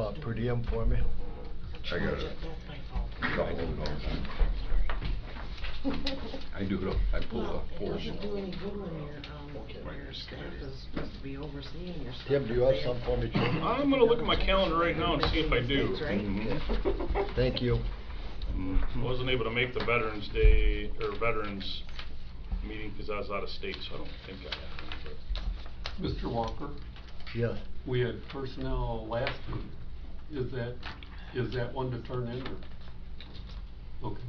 per diem for me? I got it. That's my fault. I do it all the time. I do it, I pull Well, a it portion. doesn't do any good when your staff is supposed to be overseeing your stuff. Tim, do you have some for me, Tim? I'm gonna look at my calendar right now and see if I do. Mhm. Thank you. I wasn't able to make the Veterans Day, or Veterans meeting because I was out of state, so I don't think I have it, Mr. Walker, Yes. we had personnel last week. Is that one to turn in or? Okay.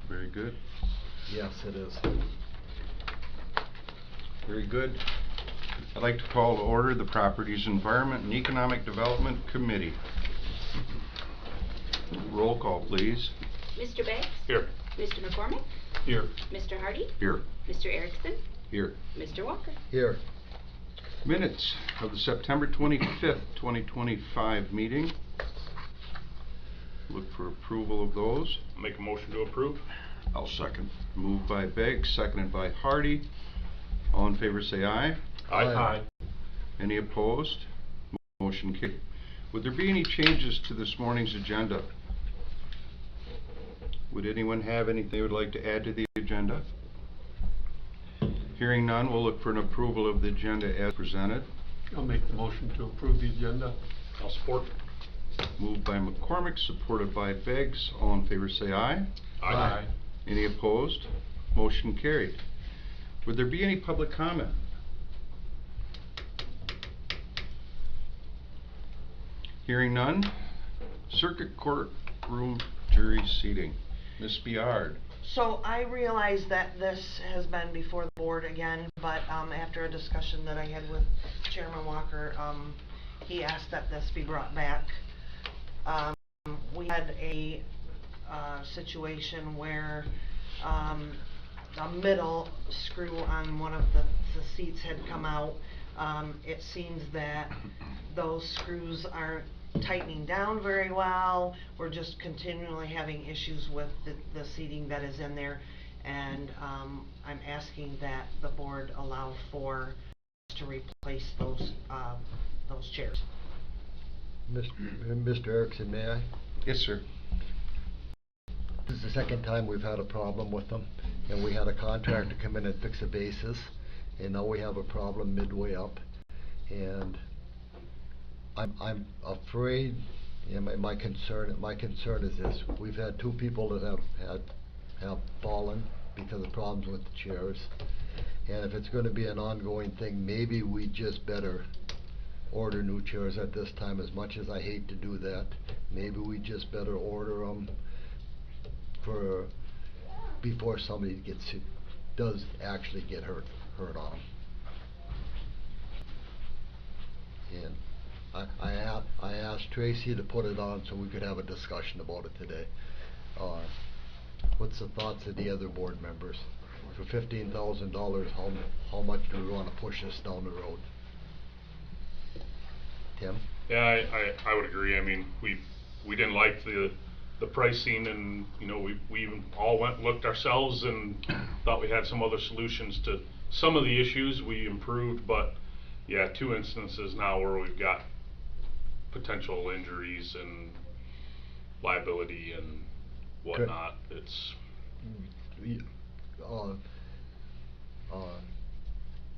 Very good, Yes, it is. very good. I'd like to call to order the Properties, Environment and Economic Development Committee. Roll call, please. Mr. Beggs? Here. Mr. McCormick? Here. Mr. Hardy? Here. Mr. Erickson? Here. Mr. Walker? Here. Minutes of the September 25th, 2025 meeting. Look for approval of those. Make a motion to approve. I'll second. Moved by Beggs, seconded by Hardy. All in favor say aye. Aye. Any opposed? Motion carried. Would there be any changes to this morning's agenda? Would anyone have anything they would like to add to the agenda? Hearing none, we'll look for an approval of the agenda as presented. I'll make the motion to approve the agenda. I'll support. Moved by McCormick, supported by Beggs. All in favor say aye. Aye. Any opposed? Motion carried. Would there be any public comment? Hearing none. Circuit Court Room Jury Seating. Ms. Biard. So I realize that this has been before the board again, but after a discussion that I had with Chairman Walker, he asked that this be brought back. We had a situation where a middle screw on one of the seats had come out. It seems that those screws aren't tightening down very well. We're just continually having issues with the seating that is in there, and I'm asking that the board allow for us to replace those chairs. Mr. Erickson, may I? Yes, sir. This is the second time we've had a problem with them, and we had a contractor come in and fix a basis, and now we have a problem midway up, and I'm afraid, and my concern is this: we've had two people that have fallen because of problems with the chairs, and if it's going to be an ongoing thing, maybe we just better order new chairs at this time. As much as I hate to do that, maybe we just better order them for before somebody does actually get hurt on them. And I asked Tracy to put it on so we could have a discussion about it today. What's the thoughts of the other board members? For $15,000, how much do we want to push this down the road? Tim? Yeah, I would agree. I mean, we didn't like the pricing, and you know, we even all went and looked ourselves and thought we had some other solutions to some of the issues. We improved, but yeah, two instances now where we've got potential injuries and liability and whatnot. It's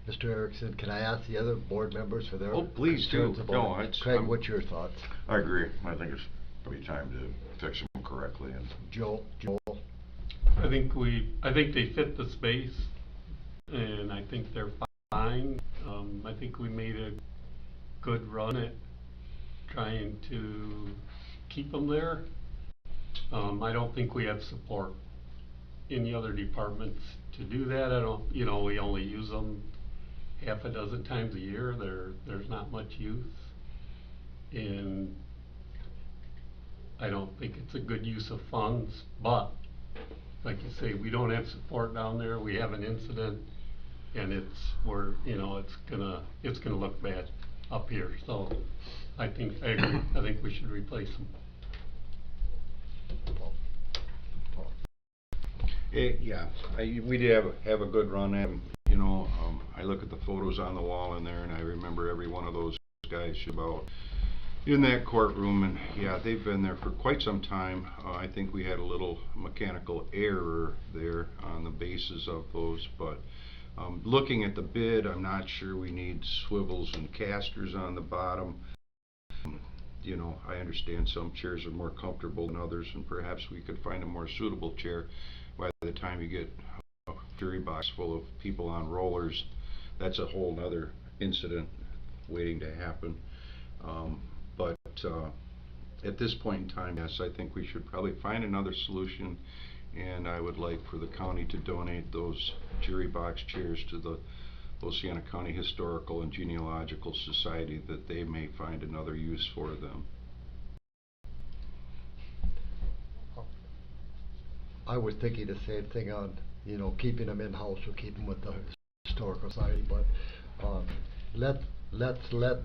Mr. Erickson, can I ask the other board members for their Oh, please do. concerns about No, it? it's- Craig, what's your thoughts? I agree. I think it's probably time to fix them correctly and Joel? I think they fit the space, and I think they're fine. I think we made a good run at trying to keep them there. I don't think we have support in the other departments to do that. We only use them half a dozen times a year. There's not much use, and I don't think it's a good use of funds. But like you say, we don't have support down there. We have an incident, and it's gonna look bad up here. So I agree. I think we should replace them. Yeah, we did have a good run at 'em, you know. I look at the photos on the wall in there and I remember every one of those guys about in that courtroom, and yeah, they've been there for quite some time. I think we had a little mechanical error there on the bases of those, but looking at the bid, I'm not sure we need swivels and casters on the bottom. You know, I understand some chairs are more comfortable than others, and perhaps we could find a more suitable chair by the time you get a jury box full of people on rollers. That's a whole nother incident waiting to happen. But at this point in time, yes, I think we should probably find another solution, and I would like for the county to donate those jury box chairs to the Oceana County Historical and Genealogical Society, that they may find another use for them. I was thinking the same thing on, you know, keeping them in-house or keeping with the Historical Society, but let's let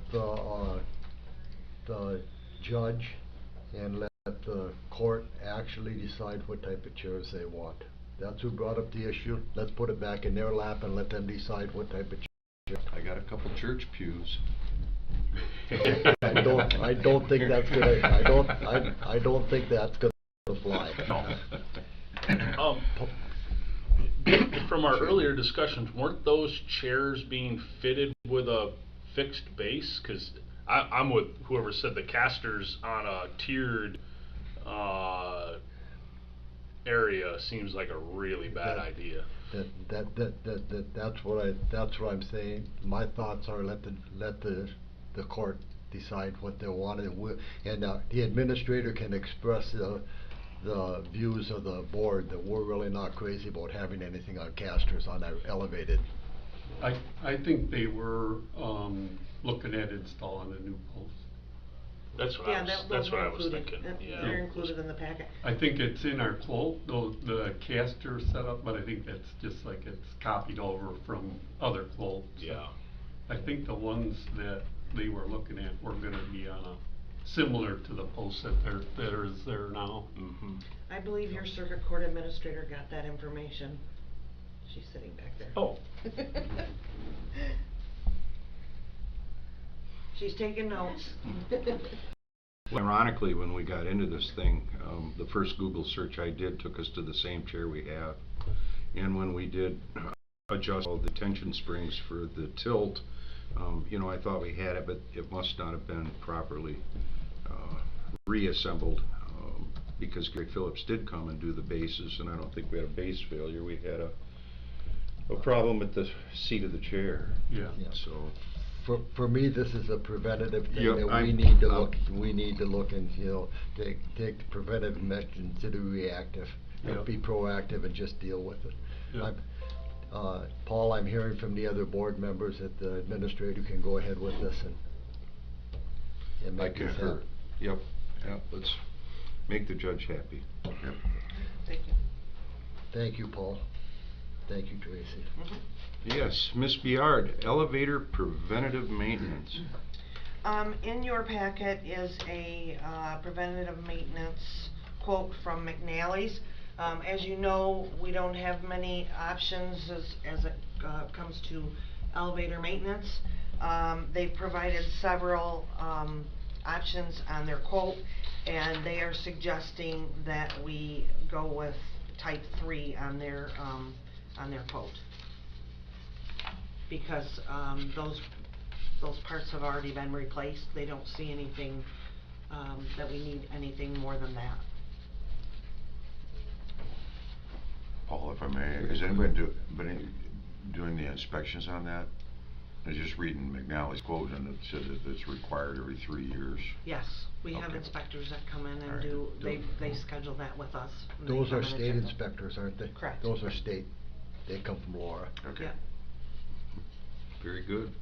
the judge and let the court actually decide what type of chairs they want. That's who brought up the issue. Let's put it back in their lap and let them decide what type of chair. I got a couple church pews. I don't think that's gonna. I don't think that's gonna fly. From our earlier discussions, weren't those chairs being fitted with a fixed base? Because I'm with whoever said the casters on a tiered area seems like a really bad idea. That's what I'm saying. My thoughts are let the court decide what they want, and the administrator can express the views of the board that we're really not crazy about having anything on casters on that elevated. I think they were looking at installing a new post. That's what Yeah, that's those what were I was included. thinking. Yeah. They're included in the packet. I think it's in our quote, the caster setup, but I think that's just like it's copied over from other quotes. Yeah. I think the ones that they were looking at were gonna be on a, similar to the post that is there now. Mm-hmm. I believe your circuit court administrator got that information. She's sitting back there. Oh. She's taking notes. Ironically, when we got into this thing, the first Google search I did took us to the same chair we have. And when we did adjust all the tension springs for the tilt, you know, I thought we had it, but it must not have been properly reassembled, because Gary Phillips did come and do the bases, and I don't think we had a base failure. We had a problem at the seat of the chair. Yeah. So. For me, this is a preventative thing Yep, that we need to look and, you know, take the preventive measure instead of reactive. Yep. Be proactive and just deal with it. Yep. Paul, I'm hearing from the other board members that the administrator can go ahead with this and I make this concur. happen. Yep, let's make the judge happy. Yep. Thank you. Thank you, Paul. Thank you, Tracy. Mhm. Yes, Ms. Biard, elevator preventative maintenance. In your packet is a preventative maintenance quote from McNally's. As you know, we don't have many options as it comes to elevator maintenance. They've provided several options on their quote, and they are suggesting that we go with type 3 on their quote, because those parts have already been replaced. They don't see anything that we need anything more than that. Paul, if I may, is anybody doing the inspections on that? I was just reading McNally's quote, and it said that it's required every 3 years. Yes, we have Okay. inspectors that come in and Alright. they schedule that with us. and they Those come are in and state check them. inspectors, aren't they? Correct. Those are state. They come from Laura. Okay. Yeah. Very good.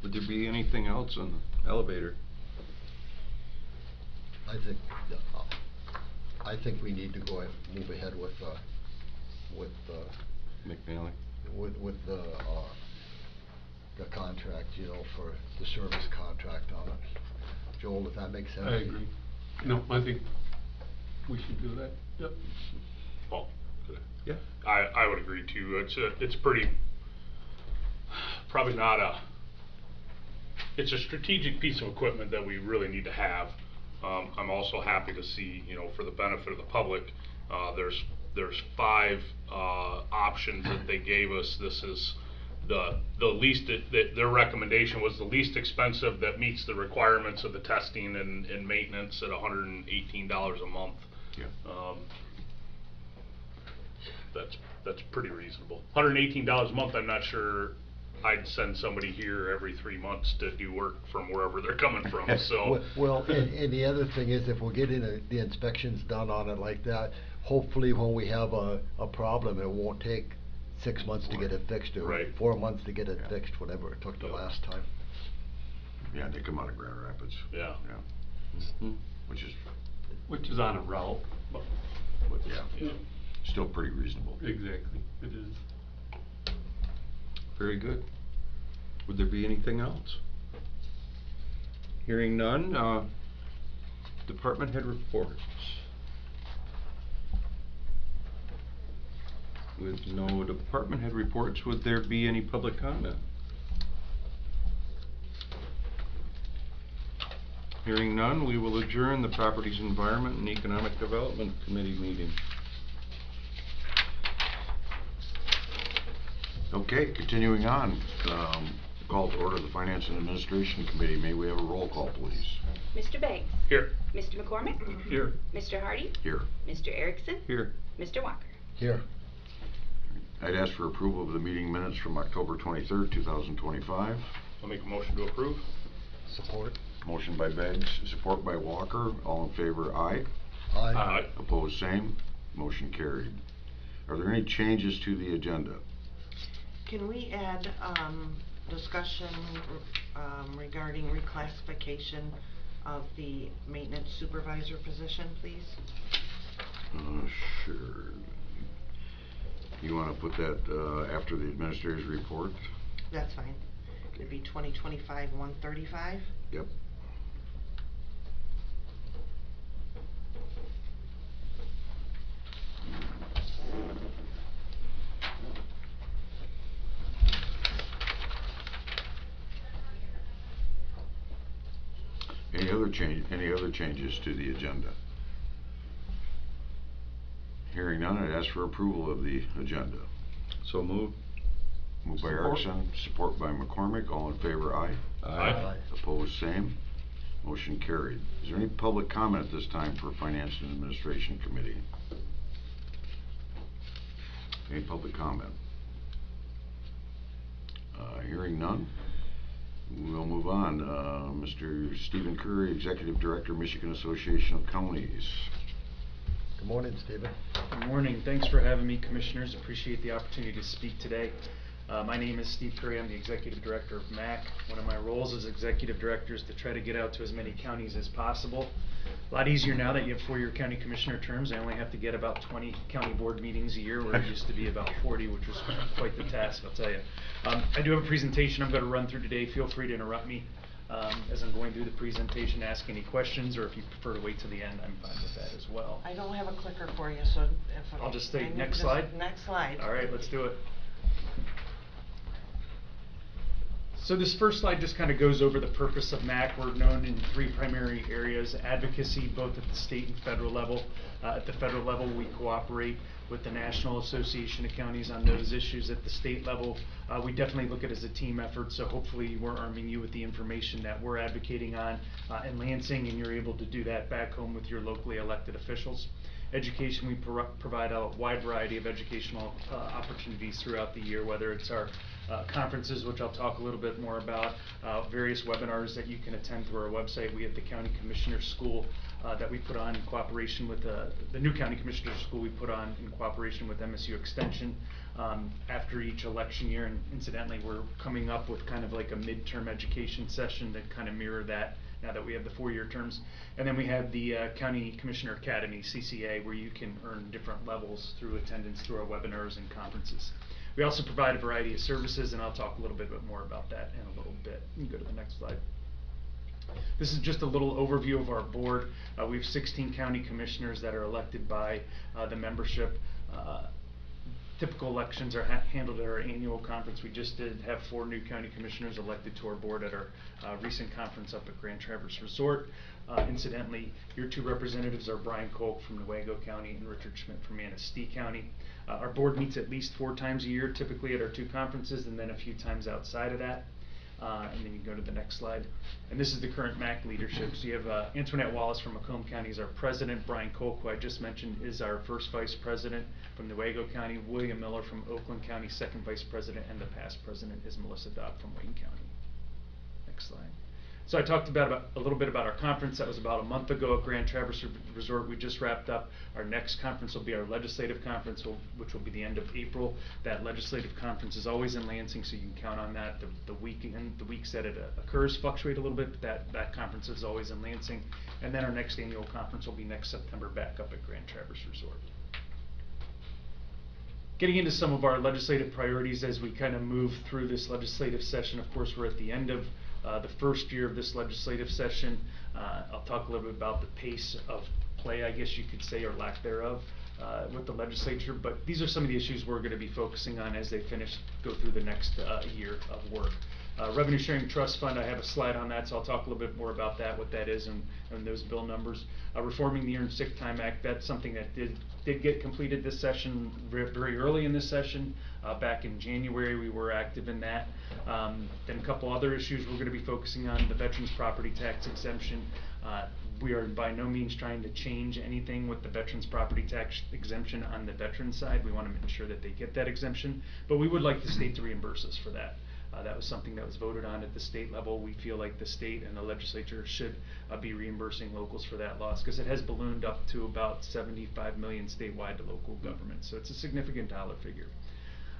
Would there be anything else on the elevator? I think we need to move ahead with McNally? the contract, you know, for the service contract on it. Joel, does that make sense? I agree. No, I think we should do that. Yep. Paul, could Yeah. I would agree too. It's pretty probably not it's a strategic piece of equipment that we really need to have. I'm also happy to see, you know, for the benefit of the public, there's 5 options that they gave us. This is the least, their recommendation was the least expensive that meets the requirements of the testing and maintenance at $118 a month. Yeah. That's pretty reasonable. $118 a month, I'm not sure I'd send somebody here every 3 months to do work from wherever they're coming from, so. Well, and the other thing is, if we're getting the inspections done on it like that, hopefully when we have a problem, it won't take 6 months to get it fixed, or Right. 4 months to get it Yeah. fixed, whatever it took the Yeah. last time. Yeah, they come out of Grand Rapids. Yeah. Mhm. Which is on a route, but, yeah, still pretty reasonable. exactly, it is. Very good. Would there be anything else? Hearing none, department head reports. With no department head reports, would there be any public comment? Hearing none, we will adjourn the Properties, Environment, and Economic Development Committee meeting. Okay, continuing on, call to order the Finance and Administration Committee. May we have a roll call, please? Mr. Beggs? Here. Mr. McCormick? Here. Mr. Hardy? Here. Mr. Erickson? Here. Mr. Walker? Here. I'd ask for approval of the meeting minutes from October 23rd, 2025. I'll make a motion to approve. Support. Motion by Beggs, support by Walker. All in favor, aye. Aye. Aye. Opposed, same. Motion carried. Are there any changes to the agenda? Can we add, discussion, regarding reclassification of the maintenance supervisor position, please? Sure. You wanna put that, after the administrator's report? That's fine. It'd be 2025-135. Yep. Any other changes to the agenda? Hearing none, I'd ask for approval of the agenda. So moved. Moved by Support. Erickson, support by McCormick. All in favor, aye. Aye. Opposed, same. Motion carried. Is there any public comment at this time for Finance and Administration Committee? Any public comment? Hearing none, we'll move on. Mr. Stephen Curry, Executive Director, Michigan Association of Counties. Good morning, Stephen. Good morning. Thanks for having me, Commissioners. Appreciate the opportunity to speak today. My name is Steve Curry. I'm the Executive Director of MAC. One of my roles as Executive Director is to try to get out to as many counties as possible. A lot easier now that you have 4-year County Commissioner terms. I only have to get about 20 county board meetings a year, where it used to be about 40, which was quite the task, I'll tell you. I do have a presentation I'm going to run through today. Feel free to interrupt me as I'm going through the presentation, ask any questions, or if you prefer to wait till the end, I'm fine with that as well. I don't have a clicker for you, so if I'll just say I need next this- slide. Next slide. All right, let's do it. So this first slide just kind of goes over the purpose of MAC. We're known in 3 primary areas: advocacy, both at the state and federal level. At the federal level, we cooperate with the National Association of Counties on those issues. At the state level, we definitely look at it as a team effort, so hopefully we're arming you with the information that we're advocating on in Lansing, and you're able to do that back home with your locally elected officials. Education, we provide a wide variety of educational opportunities throughout the year, whether it's our conferences, which I'll talk a little bit more about, various webinars that you can attend through our website. We have the County Commissioner School that we put on in cooperation with the new County Commissioner School we put on in cooperation with MSU Extension after each election year. And incidentally, we're coming up with kind of like a midterm education session to kind of mirror that now that we have the 4-year terms. And then we have the County Commissioner Academy, CCA, where you can earn different levels through attendance through our webinars and conferences. We also provide a variety of services, and I'll talk a little bit more about that in a little bit. You can go to the next slide. This is just a little overview of our board. We have 16 county commissioners that are elected by the membership. typical elections are handled at our annual conference. We just did have 4 new county commissioners elected to our board at our recent conference up at Grand Traverse Resort. Incidentally, your 2 representatives are Brian Kolk from Newaygo County and Richard Schmidt from Manistee County. Our board meets at least 4 times a year, typically at our 2 conferences, and then a few times outside of that. And then you can go to the next slide. And this is the current MAC leadership. So you have Antoinette Wallace from Macomb County is our president. Brian Kolk, who I just mentioned, is our first vice president from Newaygo County. William Miller from Oakland County, second vice president, and the past president is Melissa Dodd from Wayne County. Next slide. So I talked about a little bit about our conference. That was about a month ago at Grand Traverse Resort. We just wrapped up. Our next conference will be our legislative conference, which will be the end of April. That legislative conference is always in Lansing, so you can count on that. The weeks that it occurs fluctuate a little bit, but that conference is always in Lansing. And then our next annual conference will be next September back up at Grand Traverse Resort. Getting into some of our legislative priorities as we kind of move through this legislative session. Of course, we're at the end of the first year of this legislative session. I'll talk a little bit about the pace of play, I guess you could say, or lack thereof, with the legislature. But these are some of the issues we're going to be focusing on as they go through the next year of work. Revenue Sharing Trust Fund, I have a slide on that, so I'll talk a little bit more about that, what that is, and those bill numbers. Reforming the Earned Sick Time Act, that's something that did get completed this session, very early in this session. Back in January, we were active in that. Then a couple other issues we're going to be focusing on: the Veterans Property Tax Exemption. We are by no means trying to change anything with the Veterans Property Tax Exemption on the veteran side. We want to ensure that they get that exemption, but we would like the state to reimburse us for that. That was something that was voted on at the state level. We feel like the state and the legislature should be reimbursing locals for that loss, because it has ballooned up to about $75 million statewide to local government. So it's a significant dollar figure.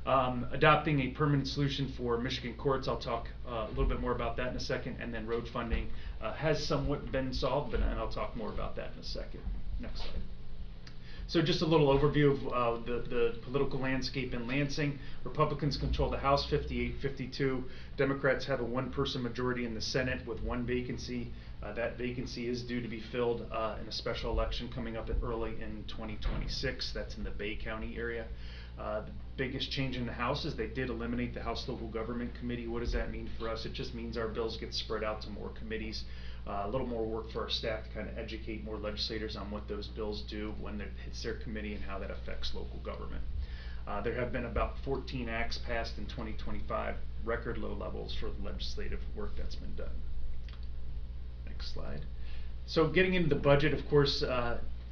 Adopting a permanent solution for Michigan courts. I'll talk a little bit more about that in a second. And then road funding has somewhat been solved, and I'll talk more about that in a second. Next slide. So just a little overview of the political landscape in Lansing. Republicans control the House 58-52. Democrats have a 1-person majority in the Senate with 1 vacancy. That vacancy is due to be filled in a special election coming up early in 2026. That's in the Bay County area. The biggest change in the House is they did eliminate the House Local Government Committee. What does that mean for us? It just means our bills get spread out to more committees. A little more work for our staff to kind of educate more legislators on what those bills do when it hits their committee and how that affects local government. There have been about 14 acts passed in 2025, record low levels for the legislative work that's been done. Next slide. So getting into the budget, of course,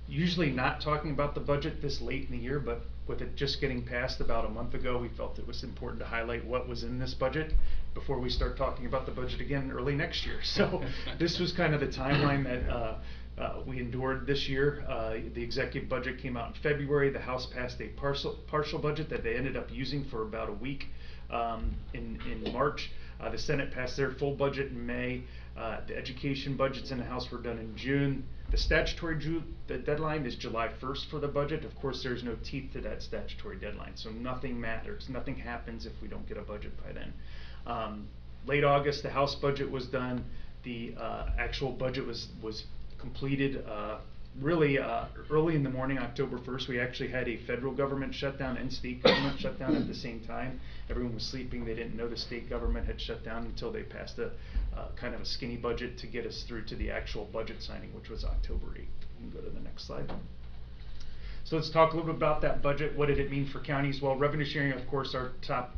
usually not talking about the budget this late in the year, but with it just getting passed about a month ago, we felt it was important to highlight what was in this budget before we start talking about the budget again early next year. So this was kind of the timeline that we endured this year. The executive budget came out in February. The House passed a partial budget that they ended up using for about a week in March. The Senate passed their full budget in May. The education budgets in the House were done in June. The statutory deadline is July 1st for the budget. Of course, there's no teeth to that statutory deadline, so nothing matters. Nothing happens if we don't get a budget by then. Late August, the House budget was done. The actual budget was completed really early in the morning, October 1st. We actually had a federal government shutdown and state government shutdown at the same time. Everyone was sleeping. They didn't know the state government had shut down until they passed a kind of a skinny budget to get us through to the actual budget signing, which was October 8th. You can go to the next slide. So let's talk a little bit about that budget. What did it mean for counties? Well, revenue sharing, of course, our top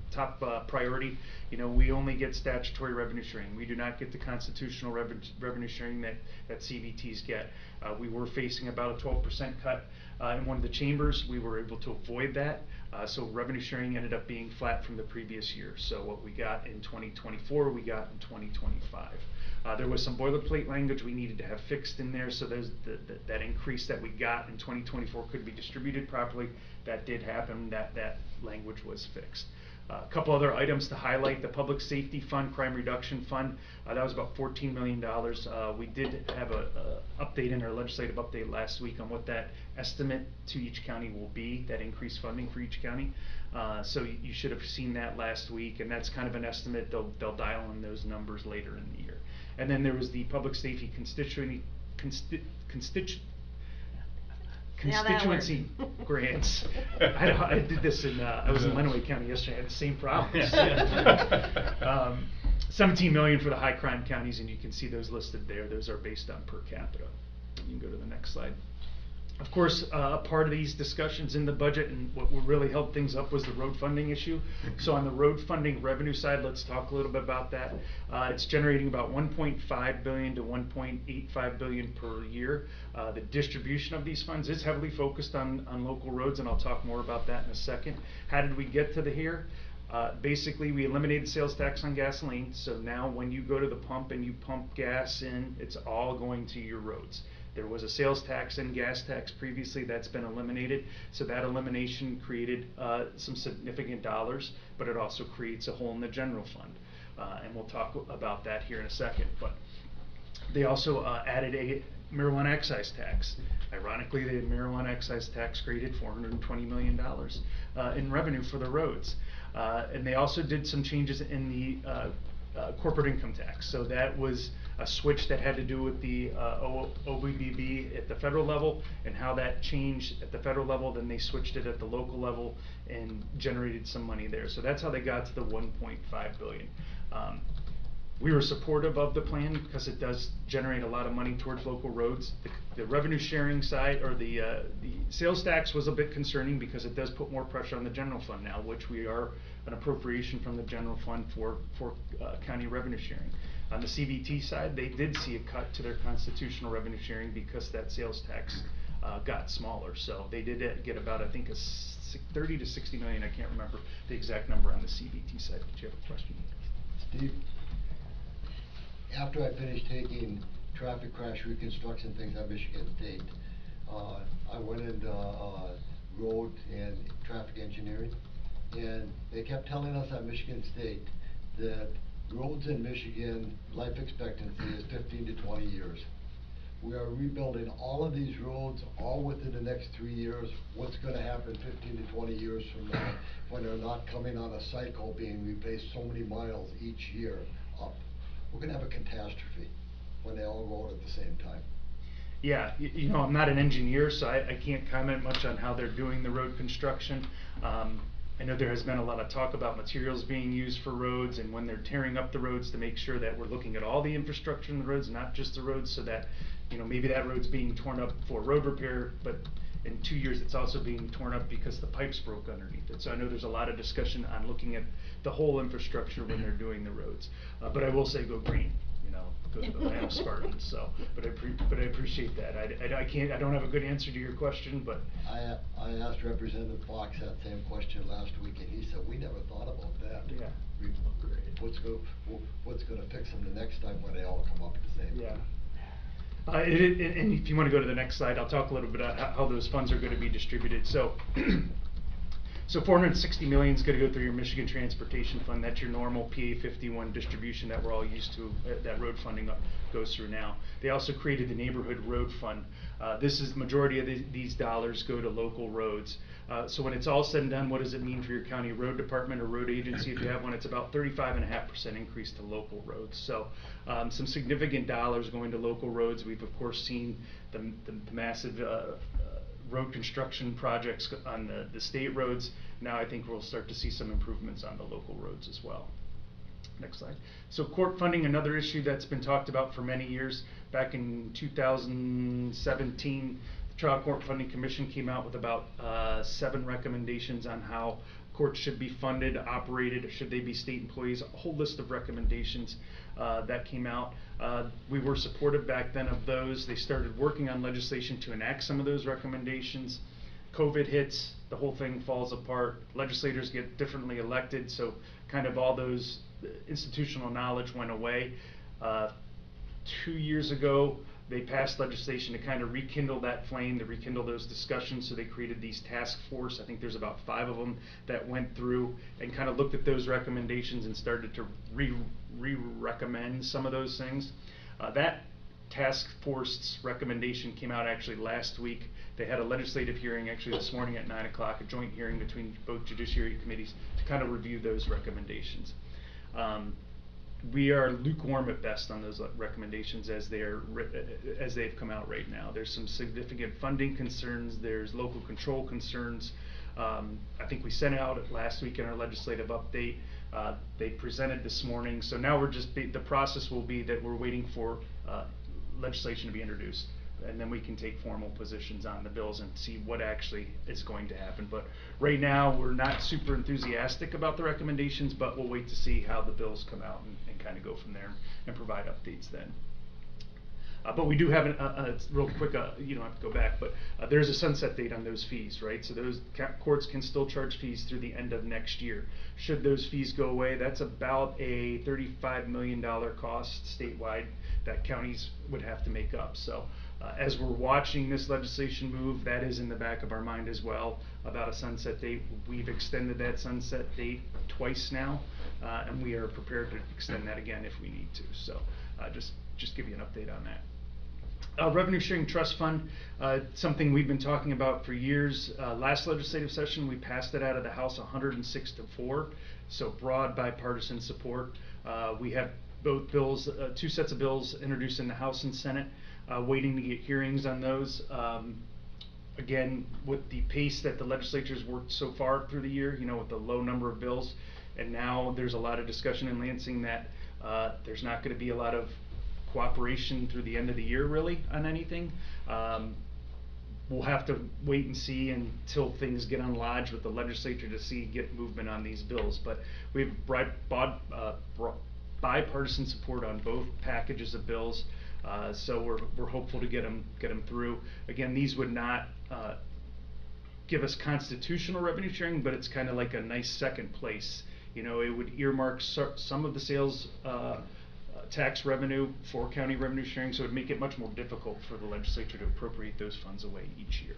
priority. You know, we only get statutory revenue sharing. We do not get the constitutional revenue sharing that CVTs get. We were facing about a 12% cut in one of the chambers. We were able to avoid that. So revenue sharing ended up being flat from the previous year. So what we got in 2024, we got in 2025. There was some boilerplate language we needed to have fixed in there, so that increase that we got in 2024 could be distributed properly. That did happen. That language was fixed. A couple other items to highlight: the Public Safety Fund, Crime Reduction Fund. That was about $14 million. We did have a update in our legislative update last week on what that estimate to each county will be, that increased funding for each county. So you should have seen that last week, and that's kind of an estimate. They'll dial in those numbers later in the year. And then there was the Public Safety Yeah, that worked. constituency grants. I did this I was in Lenawee County yesterday, I had the same problems. 17 million for the high crime counties, and you can see those listed there. Those are based on per capita. You can go to the next slide. Of course, part of these discussions in the budget and what really helped things up was the road funding issue. So on the road funding revenue side, let's talk a little bit about that. It's generating about 1.5 billion to 1.85 billion per year. The distribution of these funds is heavily focused on local roads, and I'll talk more about that in a second. How did we get to here? Basically, we eliminated sales tax on gasoline, so now when you go to the pump and you pump gas in, it's all going to your roads. There was a sales tax and gas tax previously that's been eliminated, so that elimination created some significant dollars, but it also creates a hole in the general fund, and we'll talk about that here in a second. But they also added a marijuana excise tax. Ironically, the marijuana excise tax created $420 million in revenue for the roads. And they also did some changes in the corporate income tax. So that was a switch that had to do with the OBBB at the federal level, and how that changed at the federal level. Then they switched it at the local level and generated some money there. So that's how they got to the 1.5 billion. We were supportive of the plan because it does generate a lot of money towards local roads. The revenue sharing side, or the sales tax, was a bit concerning because it does put more pressure on the general fund now, which we are an appropriation from the general fund for county revenue sharing. On the CVT side, they did see a cut to their constitutional revenue sharing because that sales tax got smaller. So they did get about, I think, a 30 to 60 million. I can't remember the exact number on the CVT side. Did you have a question? Steve, after I finished taking traffic crash reconstruction things at Michigan State, I went into road and traffic engineering, and they kept telling us at Michigan State that roads in Michigan, life expectancy is 15 to 20 years. We are rebuilding all of these roads all within the next 3 years. What's gonna happen 15 to 20 years from now when they're not coming on a cycle being replaced so many miles each year up? We're gonna have a catastrophe when they all roll at the same time. Yeah, you know, I'm not an engineer, so I can't comment much on how they're doing the road construction. I know there has been a lot of talk about materials being used for roads, and when they're tearing up the roads, to make sure that we're looking at all the infrastructure in the roads, not just the roads, so that, you know, maybe that road's being torn up for road repair, but in 2 years it's also being torn up because the pipes broke underneath it. So I know there's a lot of discussion on looking at the whole infrastructure when they're doing the roads. But I will say go green, you know, go to the Lamb Spartans. So, but I appreciate that. I don't have a good answer to your question, but I asked Representative Fox that same question last week, and he said, we never thought about that. Yeah. What's gonna fix them the next time when they all come up at the same time? Yeah. And if you want to go to the next slide, I'll talk a little bit about how those funds are going to be distributed. So, so 460 million is going to go through your Michigan Transportation Fund. That's your normal PA 51 distribution that we're all used to. That road funding goes through now. They also created the Neighborhood Road Fund. This is the majority of these dollars go to local roads. So when it's all said and done, what does it mean for your county road department or road agency? If you have one, it's about 35.5% increase to local roads. So some significant dollars going to local roads. We've of course seen the massive road construction projects on the state roads. Now I think we'll start to see some improvements on the local roads as well. Next slide. So court funding, another issue that's been talked about for many years. Back in 2017, the Trial Court Funding Commission came out with about 7 recommendations on how courts should be funded, operated, or should they be state employees, a whole list of recommendations that came out. We were supportive back then of those. They started working on legislation to enact some of those recommendations. COVID hits, the whole thing falls apart. Legislators get differently elected, so kind of all those institutional knowledge went away. 2 years ago, they passed legislation to kind of rekindle that flame, to rekindle those discussions. So they created these task force. I think there's about 5 of them that went through and kind of looked at those recommendations and started to re-recommend some of those things. That task force's recommendation came out actually last week. They had a legislative hearing actually this morning at 9 o'clock, a joint hearing between both judiciary committees to kind of review those recommendations. we are lukewarm at best on those recommendations as as they've come out right now. There's some significant funding concerns. There's local control concerns. I think we sent out last week in our legislative update. They presented this morning. So now the process will be that we're waiting for legislation to be introduced, and then we can take formal positions on the bills and see what actually is going to happen. But right now, we're not super enthusiastic about the recommendations, but we'll wait to see how the bills come out and kind of go from there and provide updates then. But we do have real quick, you don't have to go back, but there's a sunset date on those fees, right? So those courts can still charge fees through the end of next year. Should those fees go away, that's about a $35 million cost statewide that counties would have to make up. So as we're watching this legislation move, that is in the back of our mind as well about a sunset date. We've extended that sunset date twice now, and we are prepared to extend that again if we need to. So just give you an update on that. Revenue Sharing Trust Fund, something we've been talking about for years. Last legislative session, we passed it out of the House 106-4, so broad bipartisan support. We have both bills, two sets of bills introduced in the House and Senate, waiting to get hearings on those. Again, with the pace that the legislature's worked so far through the year, with the low number of bills, and now there's a lot of discussion in Lansing that there's not going to be a lot of cooperation through the end of the year really on anything. We'll have to wait and see until things get unlodged with the legislature to get movement on these bills. But we have bipartisan support on both packages of bills, so we're hopeful to get them through. Again, these would not give us constitutional revenue sharing, but it's kind of like a nice second place. It would earmark some of the sales tax revenue for county revenue sharing, so it would make it much more difficult for the legislature to appropriate those funds away each year.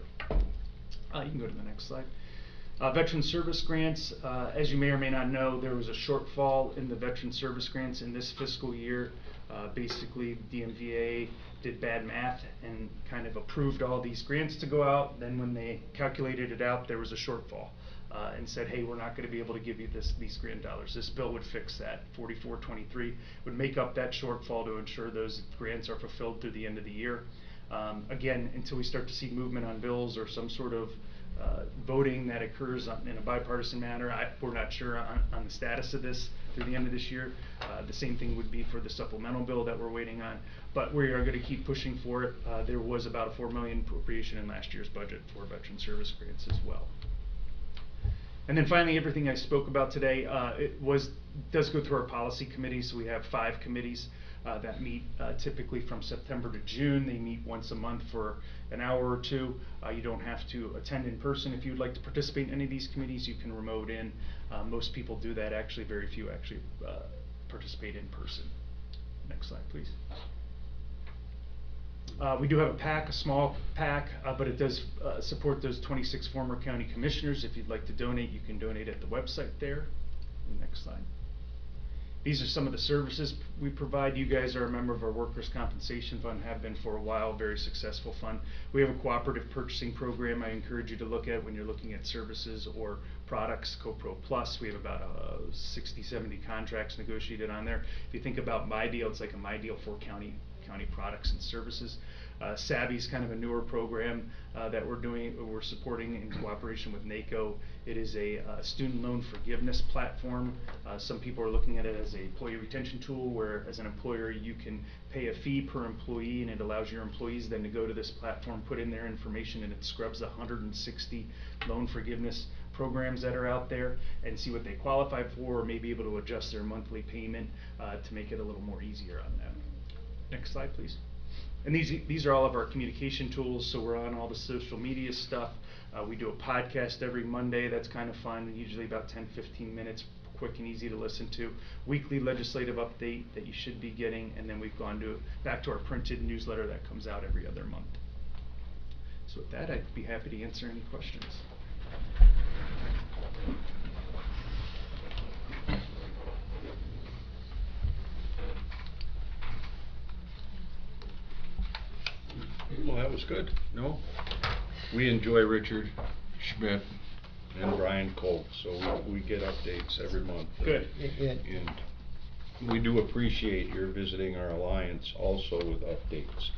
You can go to the next slide. Veteran service grants, as you may or may not know, there was a shortfall in the veteran service grants in this fiscal year. Basically, DMVA did bad math and kind of approved all these grants to go out. Then when they calculated it out, there was a shortfall. And said, hey, we're not going to be able to give you these grant dollars. This bill would fix that. 4423 would make up that shortfall to ensure those grants are fulfilled through the end of the year. Again, until we start to see movement on bills or some sort of voting that occurs in a bipartisan manner, we're not sure on the status of this through the end of this year. The same thing would be for the supplemental bill that we're waiting on. But we are going to keep pushing for it. There was about a $4 million appropriation in last year's budget for veteran service grants as well. And then finally, everything I spoke about today does go through our policy committee. So we have 5 committees that meet typically from September to June. They meet once a month for an hour or two. You don't have to attend in person. If you'd like to participate in any of these committees, you can remote in. Most people do that. Actually, very few actually participate in person. Next slide, please. We do have a PAC, a small PAC, but it does support those 26 former county commissioners. If you'd like to donate, you can donate at the website there. Next slide. These are some of the services we provide. You guys are a member of our Workers' Compensation Fund, have been for a while, very successful fund. We have a cooperative purchasing program I encourage you to look at when you're looking at services or products, CoPro Plus. We have about 60, 70 contracts negotiated on there. If you think about MyDeal, it's like a MyDeal for county products and services. Savvy is kind of a newer program that we're supporting in cooperation with NACO. It is a student loan forgiveness platform. Some people are looking at it as an employee retention tool, where as an employer you can pay a fee per employee, and it allows your employees then to go to this platform, put in their information, and it scrubs the 160 loan forgiveness programs that are out there and see what they qualify for, or may be able to adjust their monthly payment to make it a little more easier on them. Next slide, please. And these are all of our communication tools, so we're on all the social media stuff. We do a podcast every Monday that's kind of fun, usually about 10-15 minutes, quick and easy to listen to. Weekly legislative update that you should be getting, and then we've gone back to our printed newsletter that comes out every other month. So with that, I'd be happy to answer any questions. Well, that was good. No, we enjoy Richard Schmidt and Brian Colt, so we get updates every month. Good. And we do appreciate your visiting our alliance also with updates.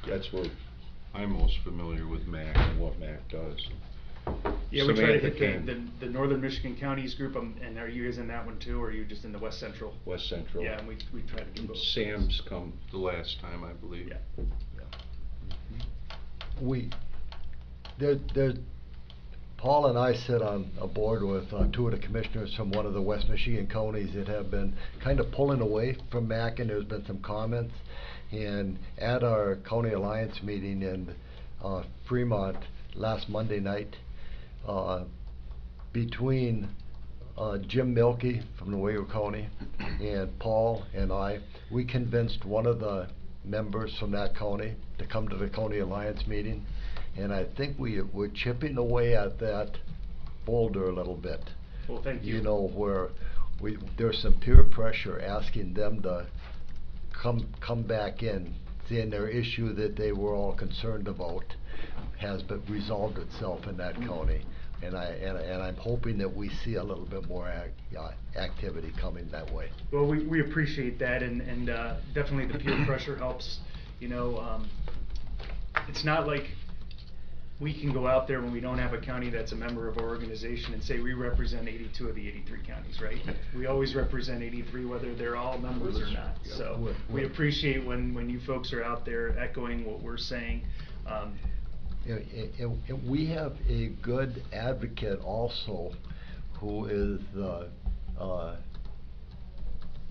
That's where I'm most familiar with MAC and what MAC does. Yeah, we try to Samantha hit can- the Northern Michigan Counties group, and are you guys in that one too, or are you just in the West Central? West Central. Yeah, and we try to do both. Sam's come the last time, I believe. Yeah. Paul and I sit on a board with two of the commissioners from one of the West Michigan counties that have been kind of pulling away from MAC, and there's been some comments. And at our county alliance meeting in Fremont last Monday night, between Jim Milkey from Newaygo County and Paul and I, we convinced one of the members from that county to come to the county alliance meeting. And I think we're chipping away at that boulder a little bit. Well, thank you. You know, where there's some peer pressure asking them to come back in, seeing their issue that they were all concerned about has been resolved itself in that county. And I'm hoping that we see a little bit more activity coming that way. Well, we appreciate that, and definitely the peer pressure helps. You know, it's not like we can go out there when we don't have a county that's a member of our organization and say we represent 82 of the 83 counties, right? We always represent 83 whether they're all members or not. So we appreciate when you folks are out there echoing what we're saying. And we have a good advocate also who is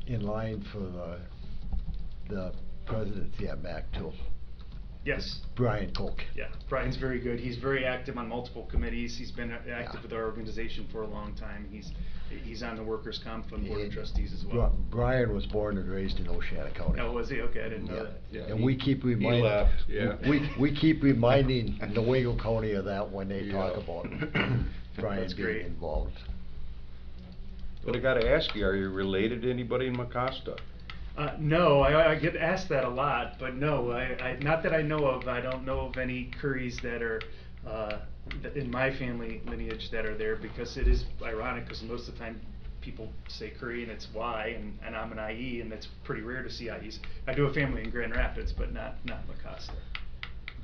in line for the presidency at MAC too. Yes. Brian Koch. Yeah, Brian's very good. He's very active on multiple committees. He's been active with our organization for a long time. He's on the Workers' Comp Fund Board of Trustees as well. Brian was born and raised in Oceana County. Oh, was he? Okay, I didn't know that. Yeah. And we keep reminding. He left, yeah. We keep reminding Newaygo County of that when they talk Yeah. about Brian That's being great. involved. But I gotta ask you, are you related to anybody in Mecosta? No, I get asked that a lot, but no, I not that I know of. I don't know of any Currys that are in my family lineage that are there, because it is ironic because most of the time people say Curry and it's Y, and I'm an IE, and it's pretty rare to see IEs. I do have family in Grand Rapids, but not Mecosta.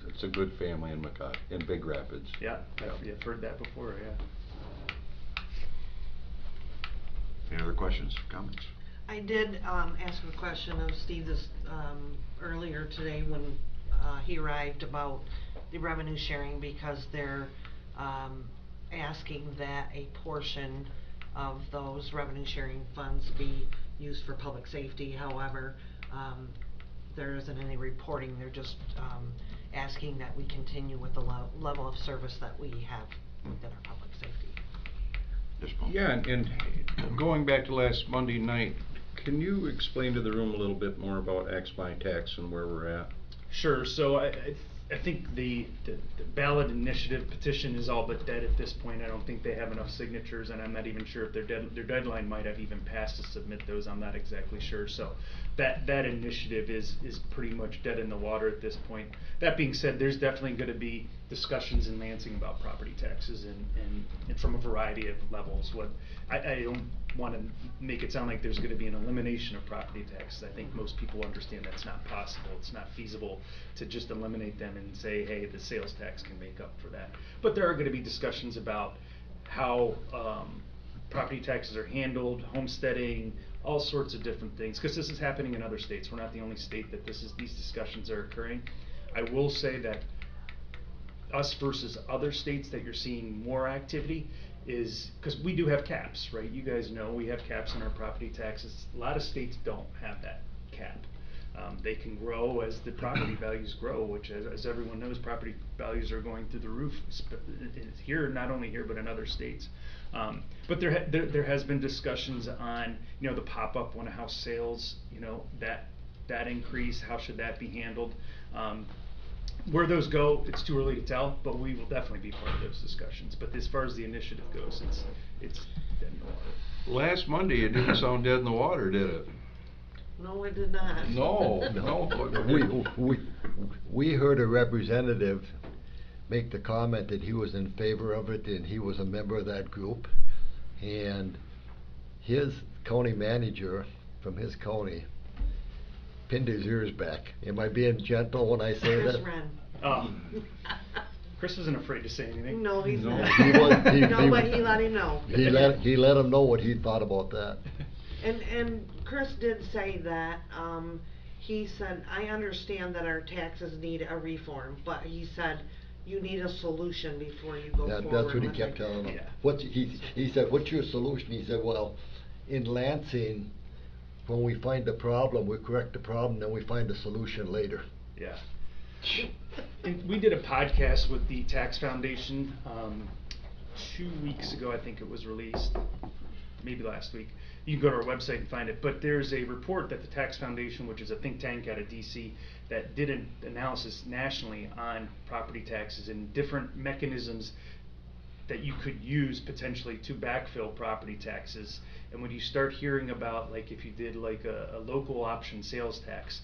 It's a good family in in Big Rapids. Yeah, I've heard that before. Yeah. Any other questions, comments? I did ask a question of Steve this earlier today when he arrived about the revenue sharing, because they're asking that a portion of those revenue sharing funds be used for public safety. However, there isn't any reporting. They're just asking that we continue with the level of service that we have within our public safety. Yes, Paul? Yeah, and going back to last Monday night, can you explain to the room a little bit more about Axe My Tax and where we're at? Sure. So I think the ballot initiative petition is all but dead at this point. I don't think they have enough signatures, and I'm not even sure if their deadline might have even passed to submit those. I'm not exactly sure. So that initiative is pretty much dead in the water at this point. That being said, there's definitely going to be discussions in Lansing about property taxes and from a variety of levels. I don't want to make it sound like there's going to be an elimination of property taxes. I think most people understand that's not possible. It's not feasible to just eliminate them and say, hey, the sales tax can make up for that. But there are going to be discussions about how property taxes are handled, homesteading, all sorts of different things, because this is happening in other states. We're not the only state that these discussions are occurring. I will say that us versus other states that you're seeing more activity is because we do have caps, right? You guys know we have caps on our property taxes. A lot of states don't have that cap. They can grow as the property values grow, which, as everyone knows, property values are going through the roof here, not only here, but in other states. But there has been discussions on, the pop-up when a house sales, that increase, how should that be handled? Where those go, it's too early to tell, but we will definitely be part of those discussions. But as far as the initiative goes, it's dead in the water. Last Monday, it didn't sound dead in the water, did it? No, it did not. No. We heard a representative make the comment that he was in favor of it and he was a member of that group, and his county manager from his county pinned his ears back. Am I being gentle when I say Chris that? Wren. Oh. Chris isn't afraid to say anything. No, he's No. not. He was- he- No, he- but he let him know. He let him know what he thought about that. And Chris did say that, he said, I understand that our taxes need a reform, but he said, you need a solution before you go forward That's what he with kept it." telling him. Yeah. He said, what's your solution? He said, well, in Lansing, when we find a problem, we correct the problem, then we find a solution later. Yeah. And we did a podcast with the Tax Foundation 2 weeks ago. I think it was released, maybe last week. You can go to our website and find it. But there's a report that the Tax Foundation, which is a think tank out of DC, that did an analysis nationally on property taxes and different mechanisms that you could use potentially to backfill property taxes. And when you start hearing about, like, if you did like a local option sales tax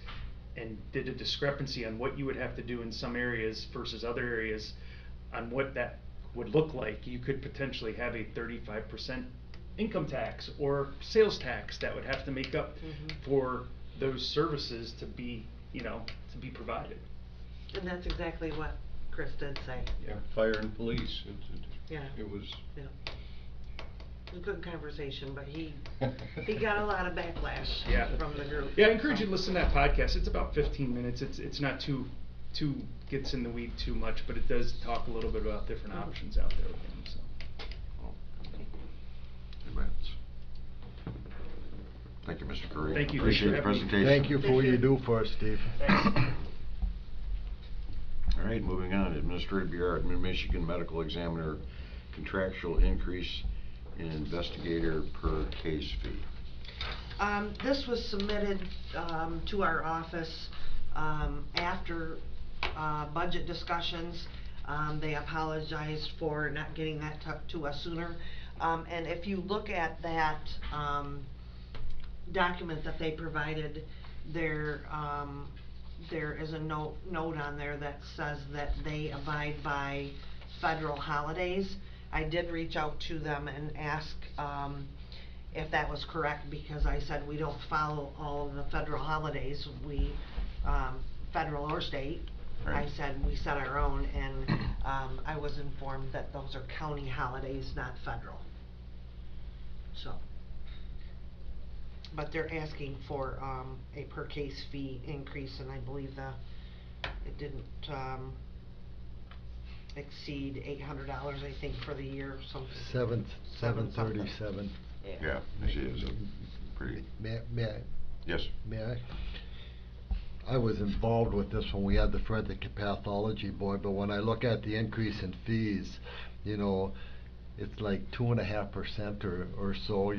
and did a discrepancy on what you would have to do in some areas versus other areas on what that would look like, you could potentially have a 35% income tax or sales tax that would have to make up for those services to be, to be provided. And that's exactly what Chris did say. Yeah, fire and police, Yeah. it was. Yeah. It was a good conversation, but he got a lot of backlash Yeah. from the group. Yeah, I encourage you so. to listen to that podcast. It's about 15 minutes. It's not too gets in the weed too much, but it does talk a little bit about different options out there with him. So. Thank you, Mr. Curry. Thank you. Appreciate the Thanks for having me. presentation. Thank you for Thank what you you. do for us, Steve. All right, moving on. Administrative Bureau, Michigan Medical Examiner contractual increase in investigator per case fee. This was submitted, to our office, after, budget discussions. They apologized for not getting that to us sooner. And if you look at that, document that they provided, there is a note on there that says that they abide by federal holidays. I did reach out to them and ask, if that was correct, because I said we don't follow all of the federal holidays, we, federal or state. Right. I said we set our own, and, I was informed that those are county holidays, not federal. So. But they're asking for, a per case fee increase, and I believe it didn't, exceed $800, I think, for the year, something. Seven something. 37. Yeah, she is a pretty, May I? yes. May I? I was involved with this when we had the forensic pathology board, but when I look at the increase in fees, it's like 2.5% or so,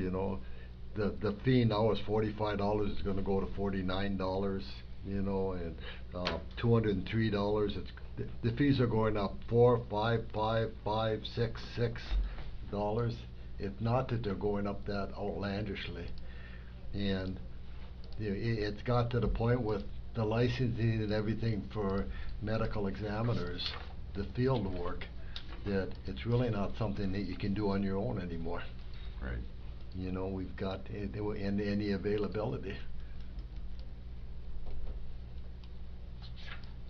The fee now is $45, it's gonna go to $49, and $203, the fees are going up $4, $5, $5, $5, $6, $6. It's not that they're going up that outlandishly. And it's got to the point with the licensing and everything for medical examiners, the field work, that it's really not something that you can do on your own anymore. Right. We've got any availability.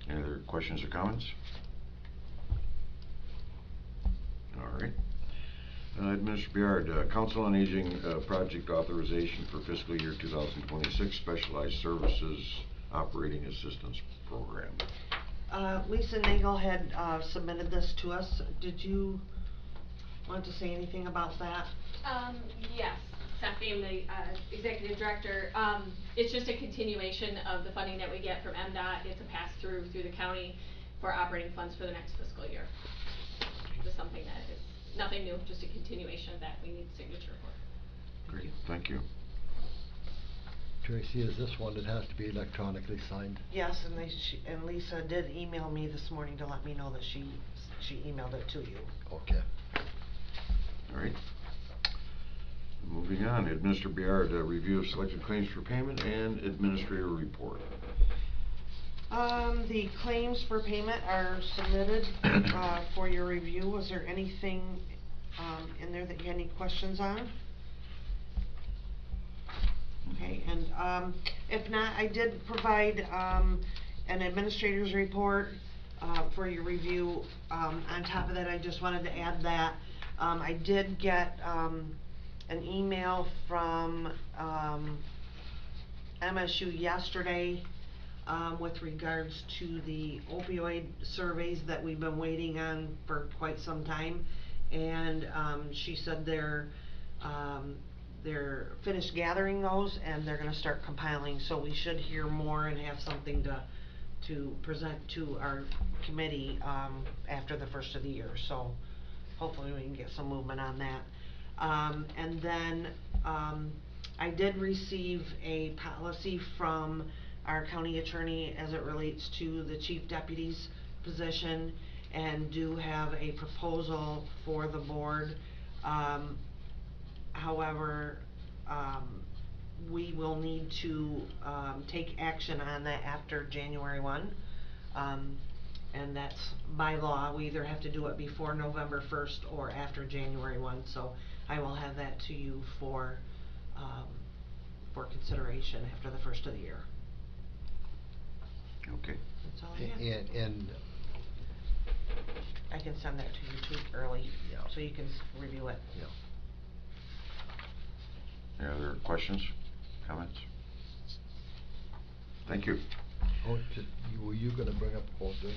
Any other questions or comments? All right. Administrator Biard, Council on Aging project authorization for fiscal year 2026 Specialized Services Operating Assistance Program. Lisa Nagel had, submitted this to us. Did you want to say anything about that? Yes, Stephanie, I'm the executive director. It's just a continuation of the funding that we get from MDOT. It's a pass-through through the county for operating funds for the next fiscal year. Just something that is nothing new, just a continuation of that we need signature for. Great, thank you. Tracy, is this one that has to be electronically signed? Yes, and Lisa did email me this morning to let me know that she emailed it to you. Okay. All right. Moving on, Administrator Biard, review of selected claims for payment and administrator report. The claims for payment are submitted, for your review. Was there anything, in there that you had any questions on? Okay, and, if not, I did provide, an administrator's report, for your review. On top of that, I just wanted to add that, I did get, an email from, MSU yesterday, with regards to the opioid surveys that we've been waiting on for quite some time. And, she said they're finished gathering those and they're gonna start compiling, so we should hear more and have something to present to our committee, after the first of the year, so hopefully we can get some movement on that. And then, I did receive a policy from our county attorney as it relates to the chief deputy's position, and do have a proposal for the board. However, we will need to, take action on that after January 1. And that's by law, we either have to do it before November 1st or after January 1, so I will have that to you for consideration after the first of the year. Okay. That's all I have. And I can send that to you too early, Yeah. so you can review it. yeah. Any other questions, comments? Thank you. Oh, were you gonna bring up all this?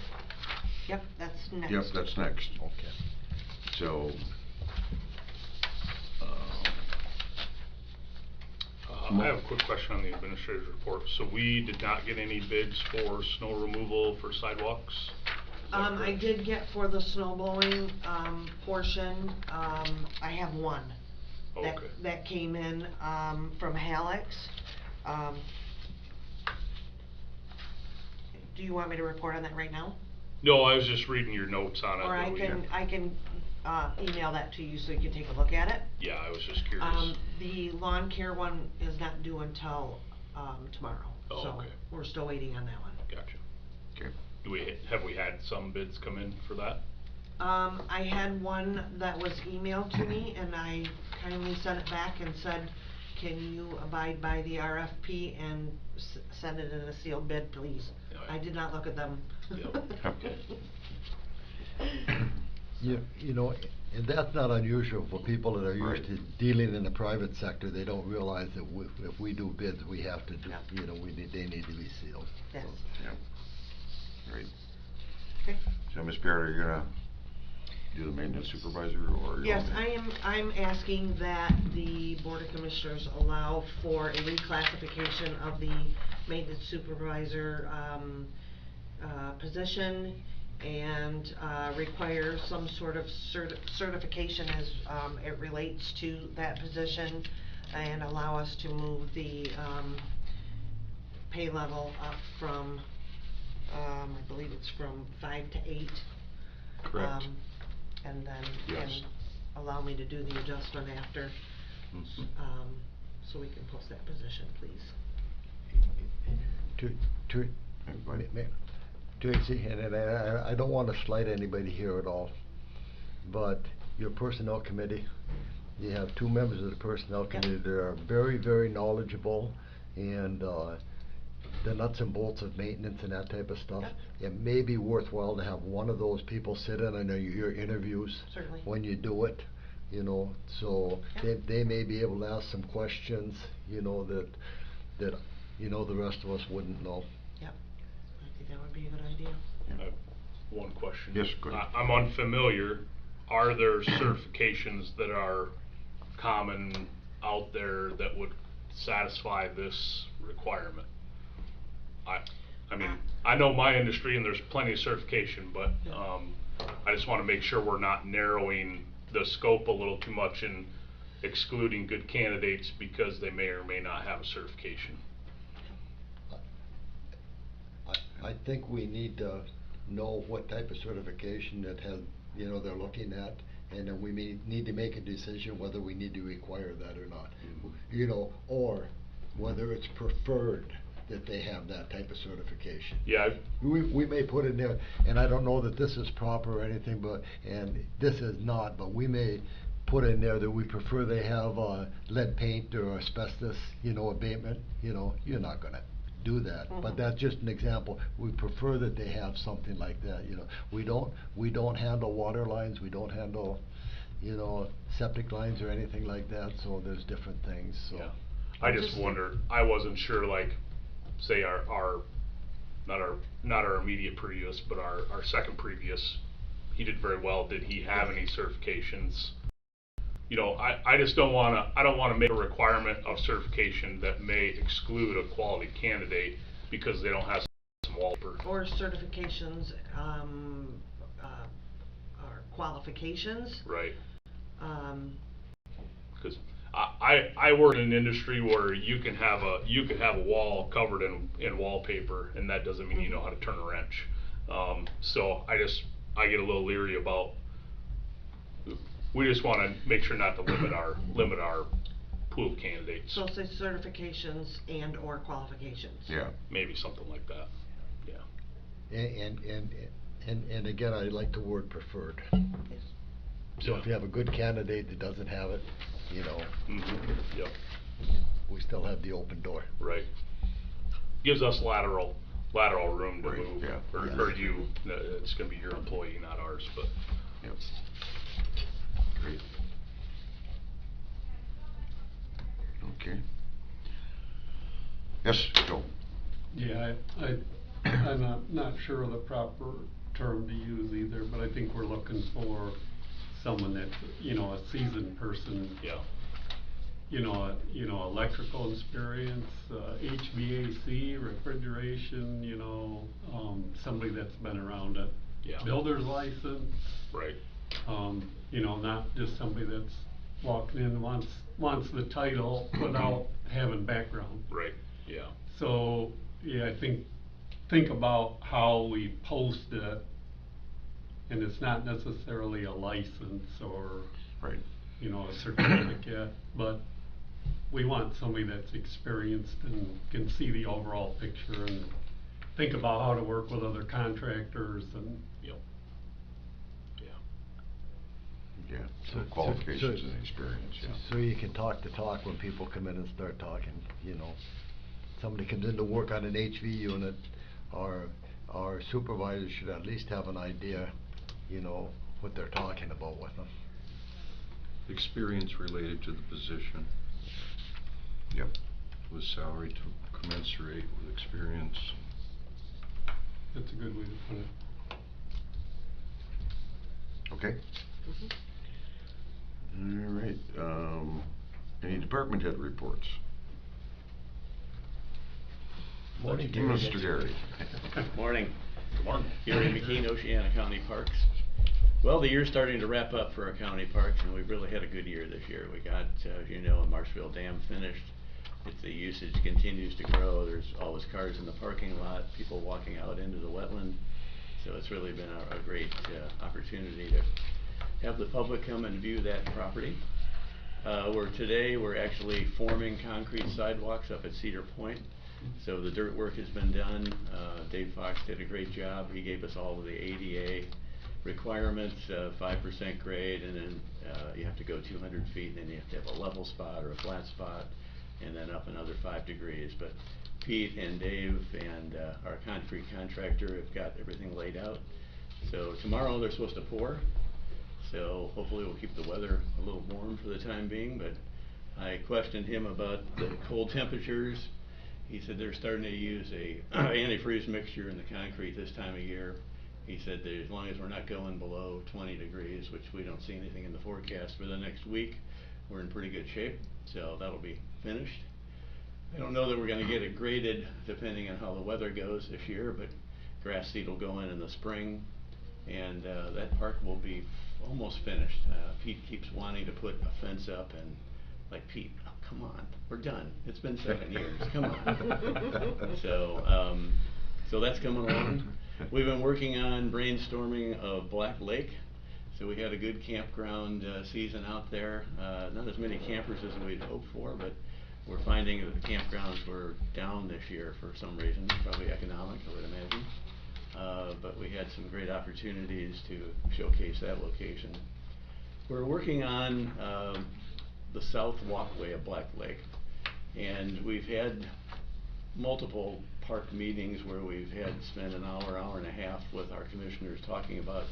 Yep, that's next. Yep, that's next. Okay. So, I have a quick question on the administrator's report. So we did not get any bids for snow removal for sidewalks? Is that I correct? did get for the snow blowing, portion, I have one. Oh, That, okay. that came in, from Hallex. Do you want me to report on that right now? No, I was just reading your notes on it. Or I can, email that to you so you can take a look at it. Yeah, I was just curious. The lawn care one is not due until, tomorrow. Oh, So okay. we're still waiting on that one. Gotcha. okay. Have we had some bids come in for that? I had one that was emailed to me and I kindly sent it back and said, can you abide by the RFP and send it in a sealed bid, please? Oh, yeah. I did not look at them. Yep. Okay. You know, and that's not unusual for people that are used to Right. dealing in the private sector. They don't realize that if we do bids, we have to do, Yeah. you know, they need to be sealed. Yes. Yeah. Right. Okay. So, Ms. Barrett, are you gonna do the maintenance supervisor, or? Yes, I'm asking that the Board of Commissioners allow for a reclassification of the maintenance supervisor, position, and, require some sort of certification as, it relates to that position, and allow us to move the, pay level up from, I believe it's from 5 to 8. Correct. And then, Yes. and allow me to do the adjustment after, Mhm. so we can post that position, please. Tracy, and I don't wanna slight anybody here at all, but your personnel committee, you have 2 members of the personnel Yep. committee that are very, very knowledgeable, and, the nuts and bolts of maintenance and that type of stuff. Yep. It may be worthwhile to have one of those people sit in on your interviews. Certainly. When you do it, you know, so Yep. they may be able to ask some questions, you know, that, you know, the rest of us wouldn't know. Yep, I think that would be a good idea. I have one question. Yes, go ahead. I'm unfamiliar. Are there certifications that are common out there that would satisfy this requirement? I mean, I know my industry and there's plenty of certification, but, Yeah. I just wanna make sure we're not narrowing the scope a little too much and excluding good candidates because they may or may not have a certification. I think we need to know what type of certification that has, you know, they're looking at, and then we may need to make a decision whether we need to require that or not. You know, or whether it's preferred that they have that type of certification. Yeah, We may put it there, and I don't know that this is proper or anything, but, and this is not, but we may put in there that we prefer they have, lead paint or asbestos, abatement, you're not gonna do that. But that's just an example. We prefer that they have something like that, We don't handle water lines, we don't handle, septic lines or anything like that, so there's different things, so. Yeah. I just wonder, I wasn't sure, like, say not our immediate previous, but our second previous, he did very well. Did he have any certifications? I just don't wanna make a requirement of certification that may exclude a quality candidate because they don't have some wallpaper. Or certifications, or qualifications. Right. Um, Cause I work in an industry where you can have a wall covered in wallpaper, and that doesn't mean you know how to turn a wrench. So I get a little leery about, we just wanna make sure not to limit our pool of candidates. so say certifications and or qualifications. Yeah. Maybe something like that, yeah. And again, I like the word preferred. Yes. So if you have a good candidate that doesn't have it, Yep, we still have the open door. right. Gives us lateral room to Right, move, yeah. or you, it's gonna be your employee, not ours, but. Yep. Great. Okay. Yes, Joe? Yeah, I'm not sure of the proper term to use either, but I think we're looking for someone that's, a seasoned person. Yeah. Electrical experience, HVAC, refrigeration, somebody that's been around a Yeah. builder's license. Right. Not just somebody that's walking in, wants the title without having background. Right, yeah. So, yeah, I think about how we post it, and it's not necessarily a license or, Right. a certificate, but we want somebody that's experienced and can see the overall picture and think about how to work with other contractors and. Yep. Yeah. Yeah, So- qualifications so- and experience, yeah. So you can talk the talk when people come in and start talking, Somebody comes in to work on an HV unit, our supervisor should at least have an idea, what they're talking about with them. Experience related to the position, Yep. with salary to commensurate with experience. That's a good way to put it. Okay. All right, any department head reports? Morning, Mr. Gary. Morning. Good morning. Gary McKean, Oceana County Parks. Well, the year's starting to wrap up for our county parks, and we've really had a good year this year. We got, as you know, the Marshfield Dam finished. The usage continues to grow. There's always cars in the parking lot, people walking out into the wetland. So it's really been a great opportunity to have the public come and view that property. Today we're actually forming concrete sidewalks up at Cedar Point. So the dirt work has been done. Dave Fox did a great job. He gave us all of the ADA requirements, 5% grade, and then you have to go 200 feet, and then you have to have a level spot or a flat spot, and then up another 5 degrees. But Pete and Dave and our concrete contractor have got everything laid out. So tomorrow they're supposed to pour, so hopefully we'll keep the weather a little warm for the time being. But I questioned him about the cold temperatures. He said they're starting to use a antifreeze mixture in the concrete this time of year. He said that as long as we're not going below 20 degrees, which we don't see anything in the forecast for the next week, we're in pretty good shape. So that'll be finished. I don't know that we're going to get it graded depending on how the weather goes this year, but grass seed will go in the spring, and that park will be almost finished. Pete keeps wanting to put a fence up, and like, Pete, oh, come on, we're done. It's been 7 years, come on. So that's coming along. We've been working on brainstorming of Black Lake. So we had a good campground season out there. Not as many campers as we'd hoped for, but we're finding that the campgrounds were down this year for some reason, probably economic, I would imagine. But we had some great opportunities to showcase that location. we're working on, the south walkway of Black Lake. And we've had multiple park meetings where we've had spent an hour, hour and a half with our commissioners talking about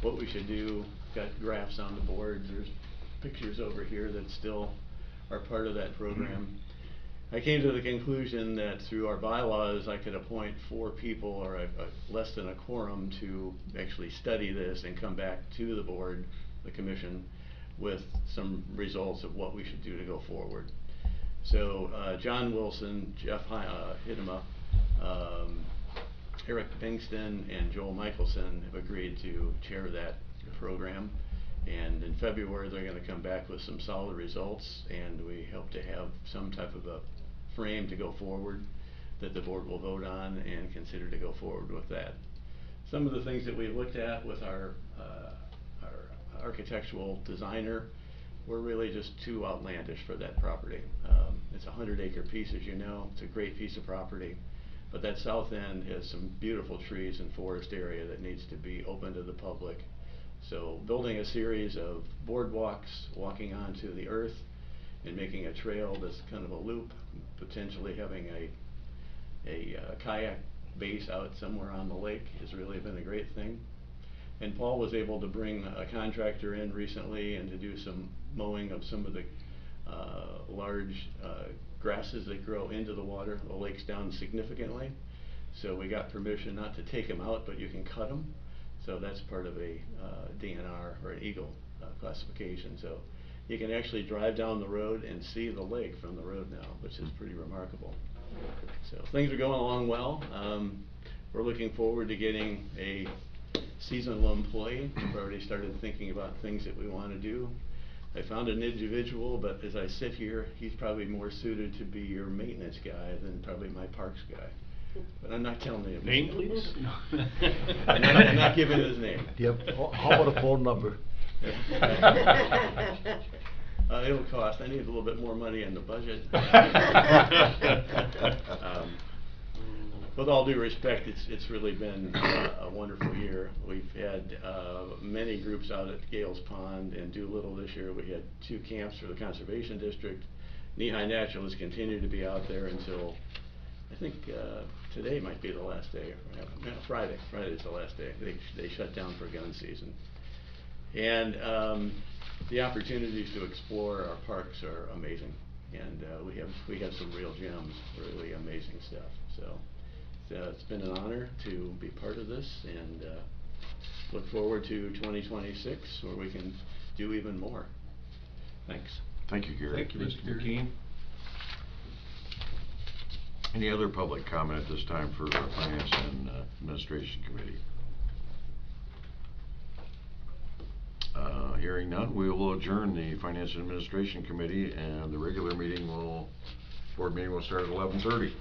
what we should do. Got graphs on the board, there's pictures over here that still are part of that program. I came to the conclusion that through our bylaws, I could appoint 4 people or less than a quorum to actually study this and come back to the board, the commission, with some results of what we should do to go forward. So John Wilson, Jeff Hiddema, Eric Bingston, and Joel Michelson have agreed to chair that program. And in February, they're going to come back with some solid results, and we hope to have some type of a frame to go forward that the board will vote on and consider to go forward with that. Some of the things that we looked at with our architectural designer were really just too outlandish for that property. It's a 100-acre piece, as you know. It's a great piece of property, but that south end has some beautiful trees and forest area that needs to be open to the public. So building a series of boardwalks, walking onto the earth, and making a trail that's kind of a loop, potentially having a kayak base out somewhere on the lake has really been a great thing. And Paul was able to bring a contractor in recently and to do some mowing of some of the large grasses that grow into the water. The lake's down significantly, so we got permission not to take them out, but you can cut them. So that's part of a DNR or an Eagle classification. So you can actually drive down the road and see the lake from the road now, which is pretty remarkable. So things are going along well. We're looking forward to getting a seasonal employee. We've already started thinking about things that we want to do. I found an individual, but as I sit here, he's probably more suited to be your maintenance guy than probably my parks guy. But I'm not telling you. Name, please? I'm not giving his name. Yep, how about a phone number? It'll cost. I need a little bit more money in the budget. With all due respect, it's really been a wonderful year. We've had many groups out at Gales Pond and Doolittle this year. We had 2 camps for the Conservation District. Nehi Naturalists continue to be out there until, I think today might be the last day. No, Friday. Friday is the last day. They shut down for gun season. And the opportunities to explore our parks are amazing. And we have some real gems, really amazing stuff. So it's been an honor to be part of this, and look forward to 2026 where we can do even more. Thanks. Thank you, Gary. Thank you, Mr. McKean. Any other public comment at this time for our Finance and Administration Committee? Hearing none, we will adjourn the Finance and Administration Committee, and the regular board meeting will start at 11:30.